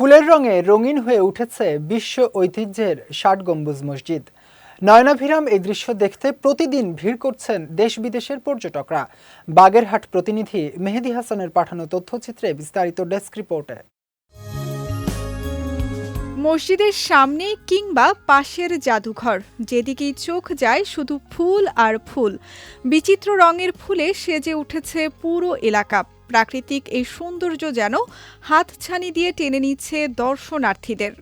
ফুলের রঙে রঙিন হয়ে উঠেছে বিশ্ব ঐতিহ্যের ৬০ গম্বুজ মসজিদ। নয়নাভিরাম এই দৃশ্য দেখতে প্রতিদিন ভিড় করছেন দেশ বিদেশের পর্যটকরা। বাগেরহাট প্রতিনিধি মেহেদী হাসানের পাঠানো তথ্যচিত্রে বিস্তারিত ডেস্ক রিপোর্টে। মসজিদের সামনে কিংবা পাশের জাদুঘর, যেদিকেই চোখ যায় শুধু ফুল আর ফুল। বিচিত্র রঙের ফুলে সেজে উঠেছে পুরো এলাকা। প্রাকৃতিক এই সৌন্দর্য যেন হাতছানি দিয়ে টেনে নিচ্ছে দর্শনার্থীদের।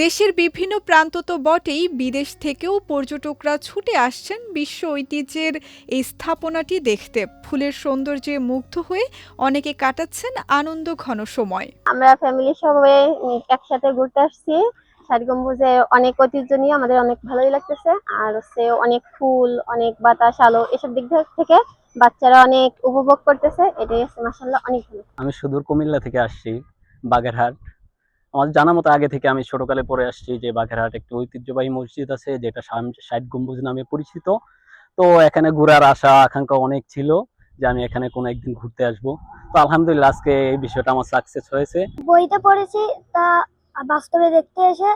দেশের বিভিন্ন প্রান্ত তো বটেই, বিদেশ থেকেও পর্যটকরা ছুটে আসছেন বিশ্ব ঐতিহ্যের এই স্থাপনাটি দেখতে। ফুলের সৌন্দর্যে মুগ্ধ হয়ে অনেকে কাটাচ্ছেন আনন্দ ঘন সময়। আমরা ফ্যামিলি সবাই একসাথে ঘুরতে আসছি। ৬০ গম্বুজে অনেক ঐতিহ্য নিয়ে আমাদের অনেক ভালোই লাগতেছে। আর হচ্ছে অনেক ফুল, অনেক বাতাস, আলো, এসব দিক থেকে বাচ্চারা অনেক উপভোগ করতেছে। এটাই হচ্ছে মাশাআল্লাহ অনেক ভালো। আমি সুদূর কুমিল্লা থেকে আসছি, বাগেরহাট। আমার জানা মতো আগে থেকে আমি ছোটকালে পড়ে আসছি যে বাগেরহাট একটি ঐতিহ্যবাহী মসজিদ আছে, যেটা ৬০ গম্বুজ নামে পরিচিত। তো এখানে ঘোরার আশা আকাঙ্ক্ষা অনেক ছিল যে আমি এখানে কোনো একদিন ঘুরতে আসবো। তো আলহামদুলিল্লাহ আজকে এই বিষয়টা আমার সাকসেস হয়েছে। বইতে পড়েছি, তা বাস্তবে দেখতে এসে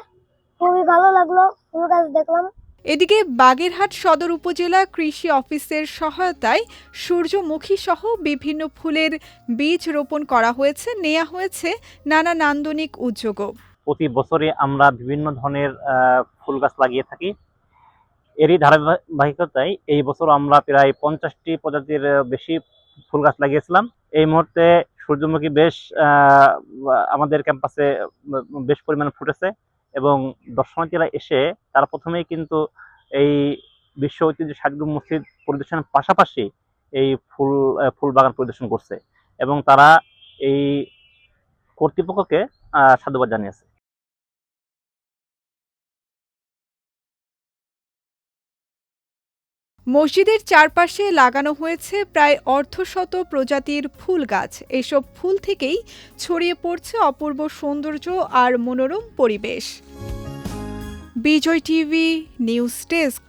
খুবই ভালো লাগলো। ফুল গাছ দেখলাম। এদিকে বাগেরহাট সদর উপজেলা কৃষি অফিসের সহায়তায় সূর্যমুখী সহ বিভিন্ন ফুলের বীজ রোপণ করা হয়েছে, নেওয়া হয়েছে নানা নান্দনিক উদ্যোগও। প্রতি বছরে আমরা বিভিন্ন ধরনের ফুল গাছ লাগিয়ে থাকি। এরই ধারাবাহিকতায় এই বছর আমরা প্রায় 50টি প্রজাতির বেশি ফুল গাছ লাগিয়েছিলাম। এই মুহূর্তে সূর্যমুখী বেশ আমাদের ক্যাম্পাসে বেশ পরিমাণে ফুটেছে এবং দর্শনার্থীরা এসে তারা প্রথমেই কিন্তু এই বিশ্ব ঐতিহ্য ৬০ গম্বুজ মসজিদ পরিদর্শনের পাশাপাশি এই ফুল বাগান পরিদর্শন করছে এবং তারা এই কর্তৃপক্ষকে সাধুবাদ জানিয়েছে। মসজিদের চারপাশে লাগানো হয়েছে প্রায় অর্ধশত প্রজাতির ফুল গাছ। এসব ফুল থেকেই ছড়িয়ে পড়ছে অপূর্ব সৌন্দর্য আর মনোরম পরিবেশ। বিজয় টিভি নিউজ ডেস্ক।